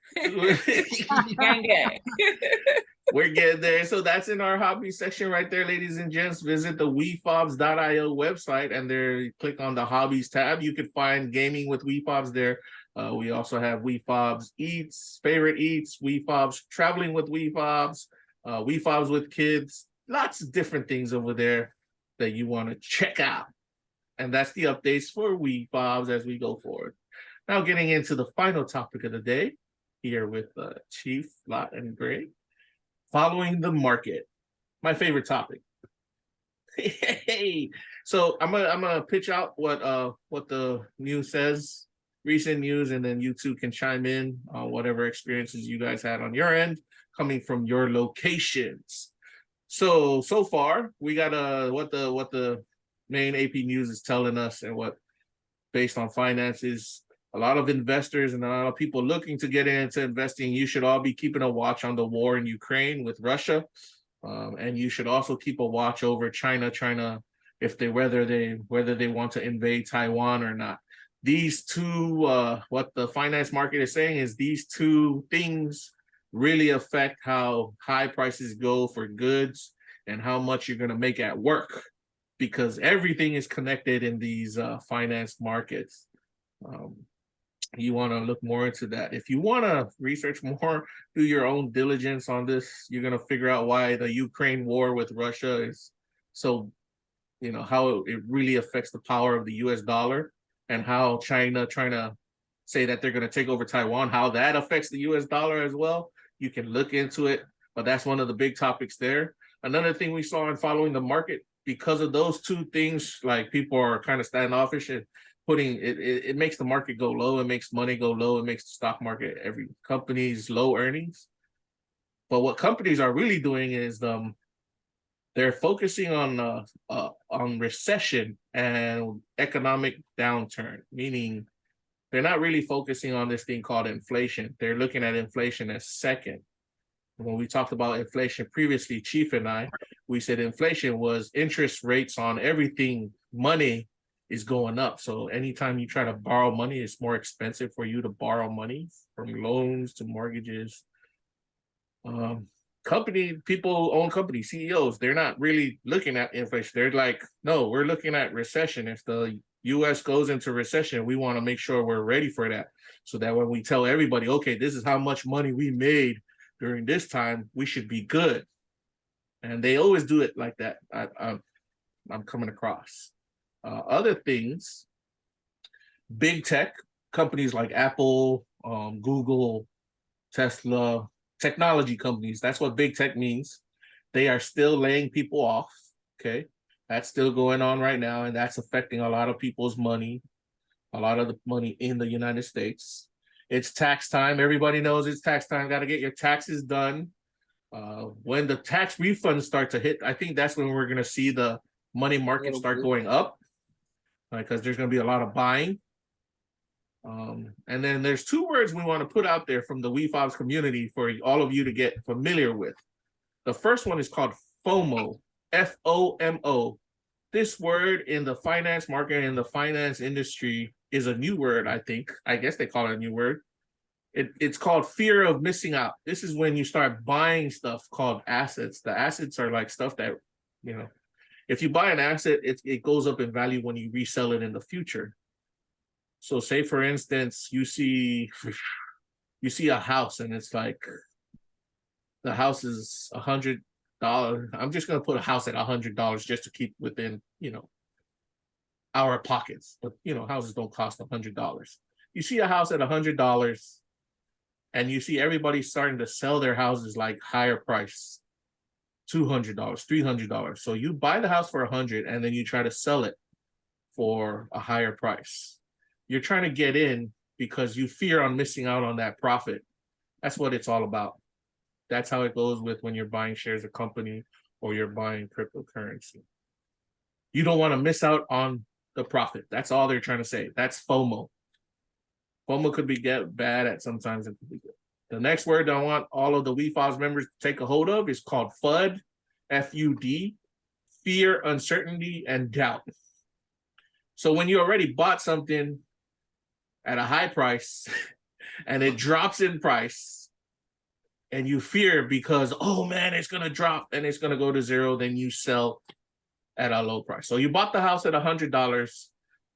We're getting there. So that's in our hobby section right there, ladies and gents. Visit the Wefobz.io website and there click on the hobbies tab. You can find gaming with Wefobz there. We also have Wefobz Eats, Favorite Eats, Wefobz Traveling with Wefobz, Wefobz with Kids, lots of different things over there that you want to check out. And that's the updates for Wefobz as we go forward. Now getting into the final topic of the day, here with Chieflott and Gray, following the market. My favorite topic. Hey, so I'm gonna pitch out what the news says. Recent news, and then you two can chime in on whatever experiences you guys had on your end coming from your locations. So far we got what the main AP news is telling us, and what based on finances, a lot of investors and a lot of people looking to get into investing, you should all be keeping a watch on the war in Ukraine with Russia, and you should also keep a watch over China if whether they want to invade Taiwan or not. These two, what the finance market is saying is these two things really affect how high prices go for goods and how much you're going to make at work, because everything is connected in these finance markets. You want to look more into that. If you want to research more, do your own diligence on this, you're going to figure out why the Ukraine war with Russia is so, how it really affects the power of the US dollar. And how China trying to say that they're going to take over Taiwan, how that affects the US dollar as well. You can look into it, but that's one of the big topics there. Another thing we saw in following the market, because of those two things, like people are kind of standoffish and putting it makes the market go low, it makes money go low, it makes the stock market, every company's low earnings. But what companies are really doing is they're focusing on recession and economic downturn, meaning they're not really focusing on this thing called inflation. They're looking at inflation as second. When we talked about inflation previously, Chief and I, we said inflation was interest rates on everything. Money is going up. So anytime you try to borrow money, it's more expensive for you to borrow money, from loans to mortgages. People own companies, CEOs, they're not really looking at inflation. They're like, no, we're looking at recession. If the US goes into recession, we want to make sure we're ready for that. So that when we tell everybody, okay, this is how much money we made during this time, we should be good. And they always do it like that. I'm coming across. Other things, big tech companies like Apple, Google, Tesla, technology companies. That's what big tech means. They are still laying people off. Okay. That's still going on right now. And that's affecting a lot of people's money, a lot of the money in the United States. It's tax time. Everybody knows it's tax time. Got to get your taxes done. When the tax refunds start to hit, I think that's when we're going to see the money market start going up, because there's going to be a lot of buying. And then there's two words we want to put out there from the Wefobz community for all of you to get familiar with. The first one is called FOMO, FOMO. This word in the finance market and the finance industry is a new word, I think. I guess they call it a new word. It's called fear of missing out. This is when you start buying stuff called assets. The assets are like stuff that, if you buy an asset, it goes up in value when you resell it in the future. So say, for instance, you see a house and it's like, the house is $100. I'm just going to put a house at $100 just to keep within, our pockets. But, houses don't cost $100. You see a house at $100 and you see everybody starting to sell their houses like higher price, $200, $300. So you buy the house for $100 and then you try to sell it for a higher price. You're trying to get in because you fear on missing out on that profit. That's what it's all about. That's how it goes with when you're buying shares of company or you're buying cryptocurrency. You don't want to miss out on the profit. That's all they're trying to say. That's FOMO. FOMO could be bad at sometimes. It could be good. The next word I want all of the Wefobz members to take a hold of is called FUD, F-U-D, fear, uncertainty, and doubt. So when you already bought something at a high price and it drops in price and you fear because, oh man, it's going to drop and it's going to go to zero, then you sell at a low price. So you bought the house at $100,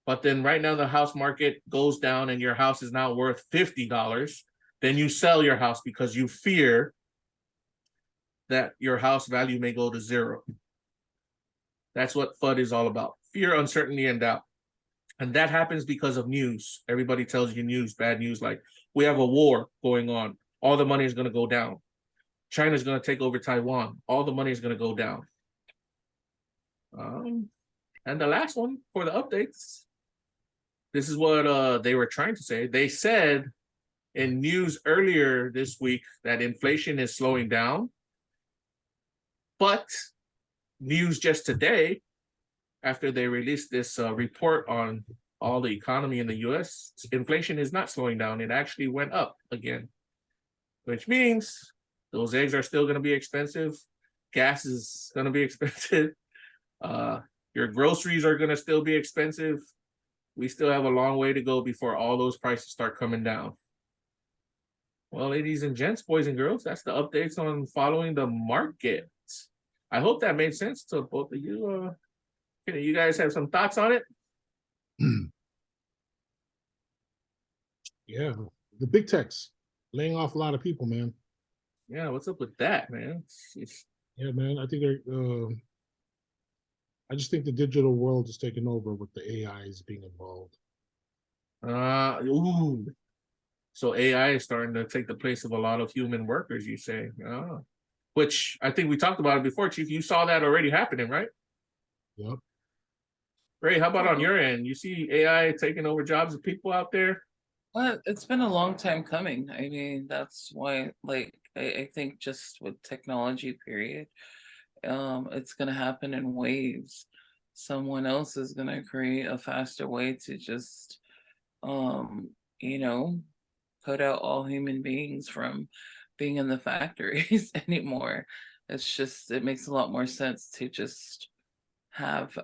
but then right now the house market goes down and your house is now worth $50. Then you sell your house because you fear that your house value may go to zero. That's what FUD is all about. Fear, uncertainty, and doubt. And that happens because of news. Everybody tells you news, bad news, like we have a war going on. All the money is going to go down. China's going to take over Taiwan. All the money is going to go down. And the last one for the updates, this is what they were trying to say. They said in news earlier this week that inflation is slowing down. But news just today, after they released this report on all the economy in the US, inflation is not slowing down. It actually went up again, which means those eggs are still going to be expensive. Gas is going to be expensive. Your groceries are going to still be expensive. We still have a long way to go before all those prices start coming down. Well, ladies and gents, boys and girls, that's the updates on following the market. I hope that made sense to both of you. You guys have some thoughts on it? Yeah, the big techs laying off a lot of people, man. Yeah, what's up with that, man? Yeah, man, I think they're. I just think the digital world is taking over with the AIs being involved. So AI is starting to take the place of a lot of human workers, you say? Which I think we talked about it before, Chief. You saw that already happening, right? Yep. Ray, how about on your end? You see AI taking over jobs of people out there? Well, it's been a long time coming. I mean, that's why, I think just with technology, period, it's going to happen in waves. Someone else is going to create a faster way to just, cut out all human beings from being in the factories anymore. It's just, it makes a lot more sense to just have,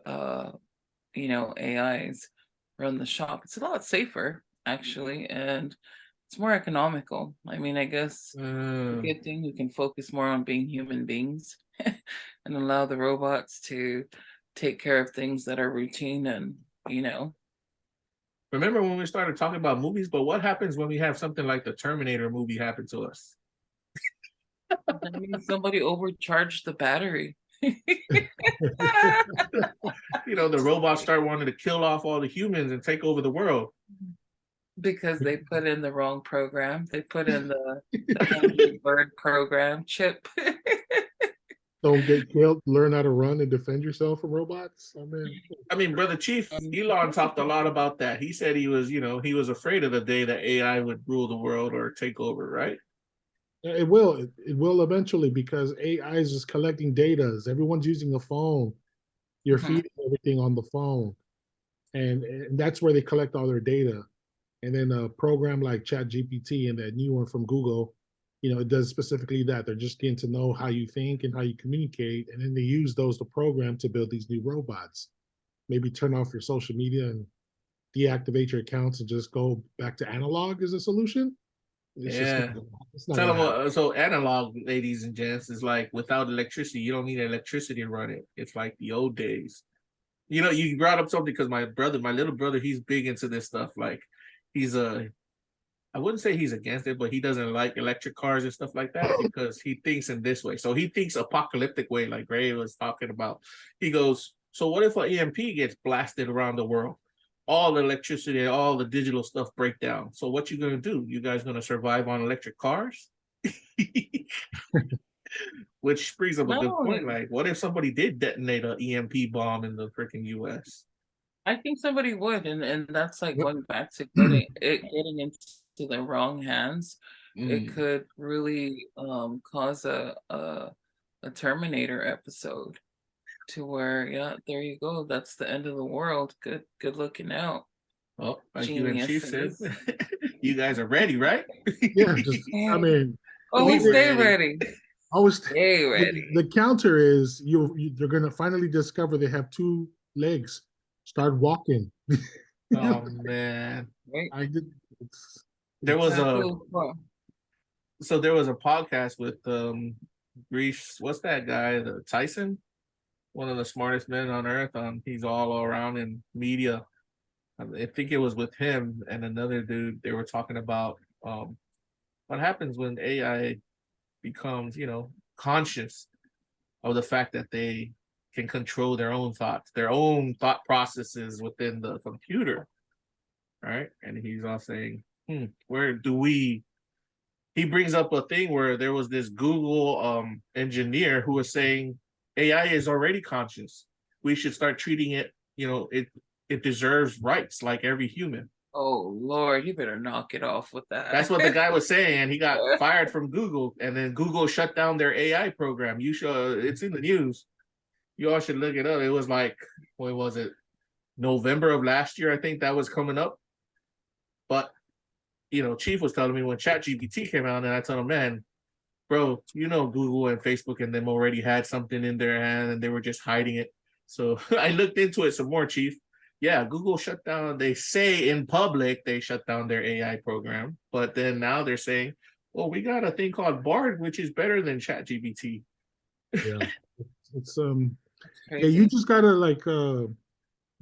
AIs run the shop. It's a lot safer, actually, and it's more economical. I mean, I guess the good thing, we can focus more on being human beings and allow the robots to take care of things that are routine and, Remember when we started talking about movies, but what happens when we have something like the Terminator movie happen to us? I mean, somebody overcharged the battery. You know, the robots start wanting to kill off all the humans and take over the world. Because they put in the wrong program. They put in the Angry Bird program chip. Don't get killed. Learn how to run and defend yourself from robots. I mean, Brother Chief, Elon talked a lot about that. He said he was, he was afraid of the day that AI would rule the world or take over, right? It will. It will eventually, because AI is just collecting data. Everyone's using a phone. You're feeding everything on the phone, and that's where they collect all their data. And then a program like ChatGPT and that new one from Google, it does specifically that. They're just getting to know how you think and how you communicate, and then they use those to program to build these new robots. Maybe turn off your social media and deactivate your accounts and just go back to analog is a solution. It's not Tell them what, so analog, ladies and gents, is like without electricity, you don't need electricity to run it. It's like the old days. You brought up something because my little brother, he's big into this stuff. Like he's I wouldn't say he's against it, but he doesn't like electric cars and stuff like that because he thinks in this way. So he thinks apocalyptic way, like Gray was talking about. He goes, so what if an EMP gets blasted around the world? All the electricity and all the digital stuff break down. So what you gonna do? You guys gonna survive on electric cars? Which brings up a good point. Like, what if somebody did detonate an EMP bomb in the freaking US? I think somebody would, and that's like going back to getting into the wrong hands. It could really cause a Terminator episode. To where, there you go. That's the end of the world. Good looking out. Oh, like you and Chief said, you guys are ready, right? Yeah, always stay ready. Always stay ready. The counter is they're gonna finally discover they have two legs. Start walking. Oh man, there was a podcast with Greece. What's that guy? Tyson. One of the smartest men on earth. He's all around in media. I think it was with him and another dude. They were talking about what happens when AI becomes, conscious of the fact that they can control their own thoughts, their own thought processes within the computer. Right? And he's all saying, where do we? He brings up a thing where there was this Google engineer who was saying, AI is already conscious. We should start treating it, it deserves rights like every human. Oh, Lord, you better knock it off with that. That's what the guy was saying. And he got fired from Google. And then Google shut down their AI program. It's in the news. You all should look it up. It was like, what was it? November of last year, I think that was coming up. But, Chief was telling me when ChatGPT came out, and I told him, man, bro, Google and Facebook and them already had something in their hand and they were just hiding it. So I looked into it some more, Chief. Yeah, Google shut down. They say in public they shut down their AI program, but then now they're saying, well, we got a thing called Bard, which is better than ChatGPT. Yeah, it's you just gotta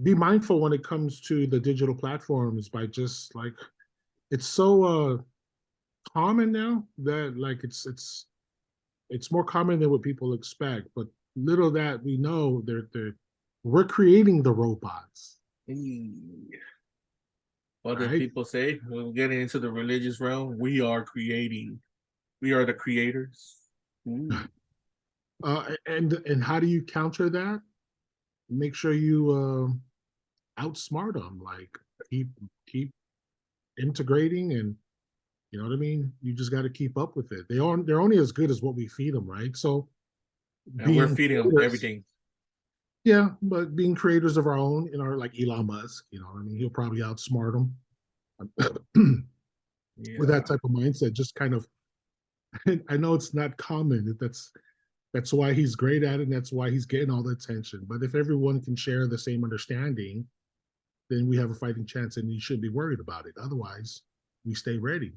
be mindful when it comes to the digital platforms by just it's so common now that it's more common than what people expect, but little that we know we're creating the robots. What do people say? We're getting into the religious realm. We are the creators. And how do you counter that? Make sure you outsmart them, keep integrating, and you know what I mean? You just got to keep up with it. They're only as good as what we feed them, right? So we're feeding them everything. Yeah, but being creators of our own, like Elon Musk, he'll probably outsmart them with that type of mindset. Just kind of, I know it's not common. That's why he's great at it, and that's why he's getting all the attention. But if everyone can share the same understanding, then we have a fighting chance, and you shouldn't be worried about it. Otherwise, we stay ready.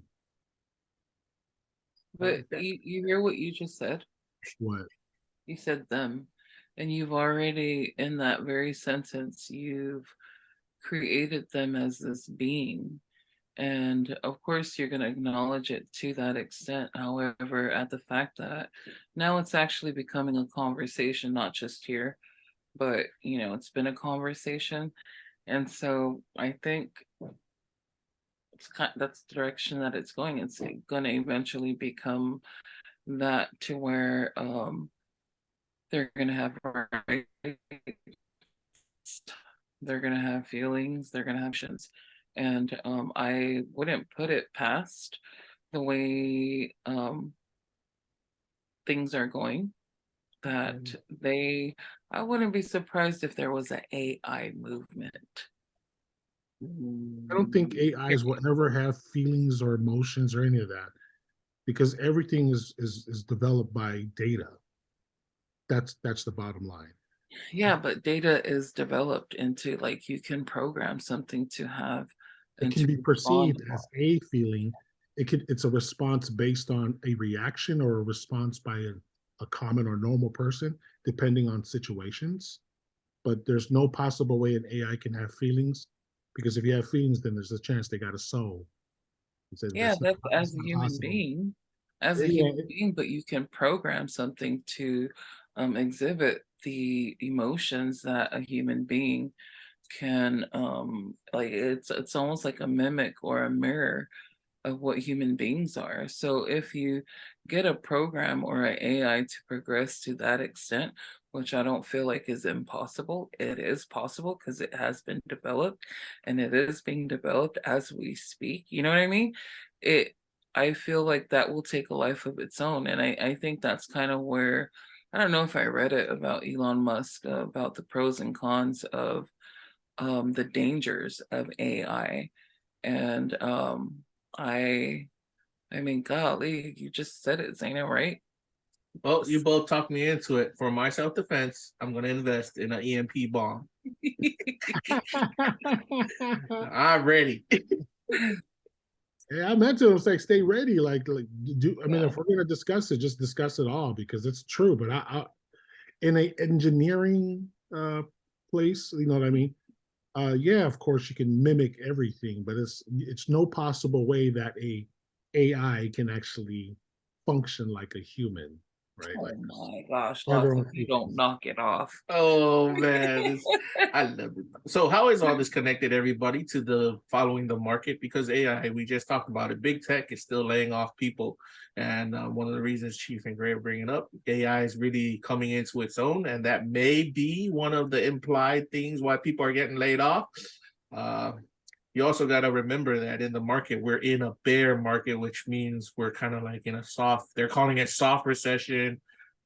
But you hear what you just said? What? You said them, and you've already, in that very sentence, you've created them as this being. And of course, you're going to acknowledge it to that extent. However, at the fact that now it's actually becoming a conversation, not just here, but it's been a conversation. And so I think that's the direction that it's going. It's going to eventually become that, to where they're going to have rights, they're going to have feelings, they're going to have actions. And I wouldn't put it past the way things are going, that I wouldn't be surprised if there was an AI movement. I don't think AIs will ever have feelings or emotions or any of that, because everything is developed by data. That's the bottom line. Yeah, but data is developed into, like, you can program something to have. It can be perceived as a feeling. It's a response based on a reaction or a response by a common or normal person, depending on situations. But there's no possible way an AI can have feelings, because if you have feelings, then there's a chance they got a soul. That's as a human being. As a human being, but you can program something to exhibit the emotions that a human being can, like, it's almost like a mimic or a mirror of what human beings are. So if you get a program or an AI to progress to that extent, which I don't feel like is impossible, it is possible because it has been developed, and it is being developed as we speak. You know what I mean? I feel like that will take a life of its own. And I think that's kind of where, I don't know if I read it about Elon Musk, about the pros and cons of the dangers of AI. And I mean, golly, you just said it, Zaina, right? Well, you both talked me into it. For my self-defense, I'm going to invest in an EMP bomb. I'm ready. Yeah, I meant to. It's like, stay ready. Like do. I mean, if we're going to discuss it, just discuss it all, because it's true. But I in a engineering place, you know what I mean? Yeah, of course you can mimic everything, but it's no possible way that a AI can actually function like a human, right? Oh like, my gosh, Lawson, you don't knock it off. Oh man, I love it. So how is all this connected, everybody, to the following the market? Because AI, we just talked about it, big tech is still laying off people. And one of the reasons Chief and Gray are bringing up, AI is really coming into its own, and that may be one of the implied things why people are getting laid off. You also got to remember that in the market, we're in a bear market, which means we're kind of like in a soft, they're calling it soft recession,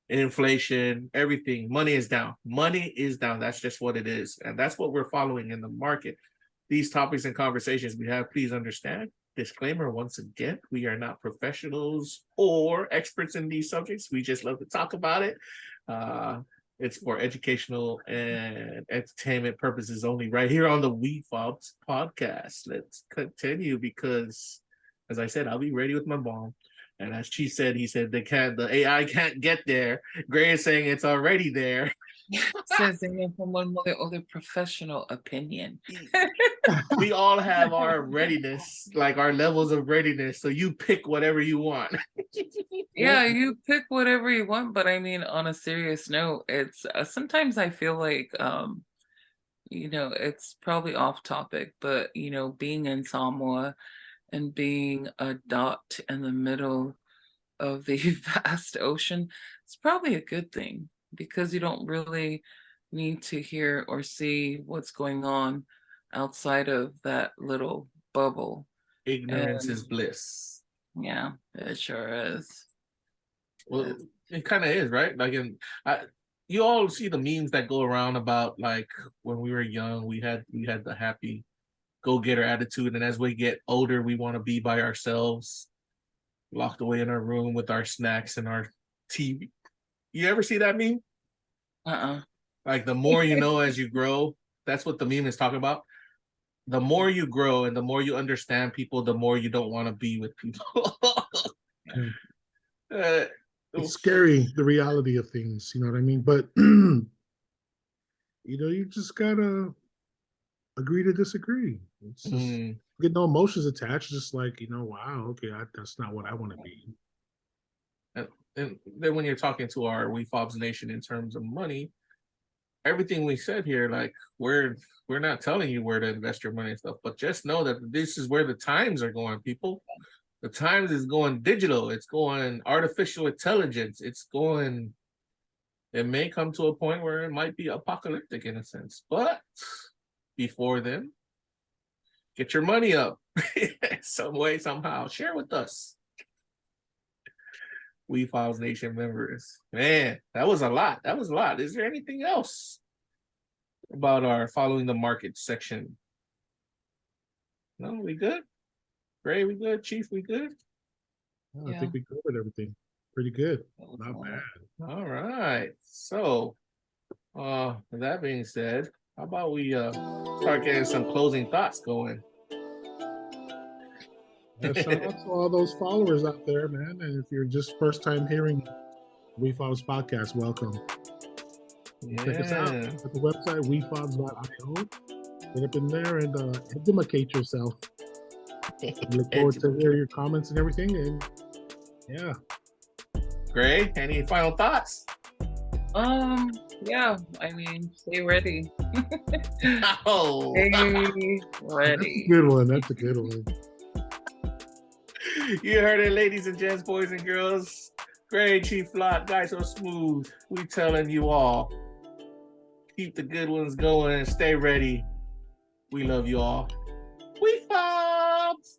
inflation, everything. Money is down. Money is down. That's just what it is. And that's what we're following in the market. These topics and conversations we have, please understand. Disclaimer once again, we are not professionals or experts in these subjects. We just love to talk about it. It's for educational and entertainment purposes only, right here on the Wefobz Podcast. Let's continue, because, as I said, I'll be ready with my bomb. And as Chief said, he said the AI can't get there. Gray is saying it's already there. Says from one other professional opinion. We all have our readiness, like our levels of readiness. So you pick whatever you want. Yeah, you pick whatever you want. But I mean, on a serious note, it's sometimes I feel like, it's probably off topic, but, being in Samoa and being a dot in the middle of the vast ocean, it's probably a good thing, because you don't really need to hear or see what's going on outside of that little bubble. Ignorance is bliss. Yeah, it sure is. Well, it kind of is, right? Like, you all see the memes that go around about, like, when we were young, we had the happy go-getter attitude, and as we get older, we want to be by ourselves, locked away in our room with our snacks and our TV. You ever see that meme? Like, the more you know as you grow, that's what the meme is talking about. The more you grow and the more you understand people, the more you don't want to be with people. It's scary, the reality of things, you know what I mean? But you just gotta agree to disagree. It's just, get no emotions attached. Just like, wow, okay, that's not what I want to be. And then when you're talking to our Wefobz Nation in terms of money, everything we said here, like we're not telling you where to invest your money and stuff, but just know that this is where the times are going, people. The times is going digital. It's going artificial intelligence. It may come to a point where it might be apocalyptic in a sense, but before then, get your money up some way, somehow. Share with us. Wefobz Nation members. Man, that was a lot. Is there anything else about our following the market section? No, we good? Gray, we good? Chief, we good? I think we covered everything. Pretty good. Not bad. All right. So, with that being said, how about we start getting some closing thoughts going? Yeah, shout out to all those followers out there, man. And if you're just first time hearing Wefobz Podcast, welcome. Check us out at the website, wefobz.io. Get up in there and indicate yourself. I look forward to hear your comments and everything. And yeah. Gray, any final thoughts? Yeah, I mean, stay ready. Oh, stay ready. That's a good one. You heard it, ladies and gents, boys and girls. Gray, Chieflott, guysosmooth. We telling you all, keep the good ones going. Stay ready. We love you all. Wefobz.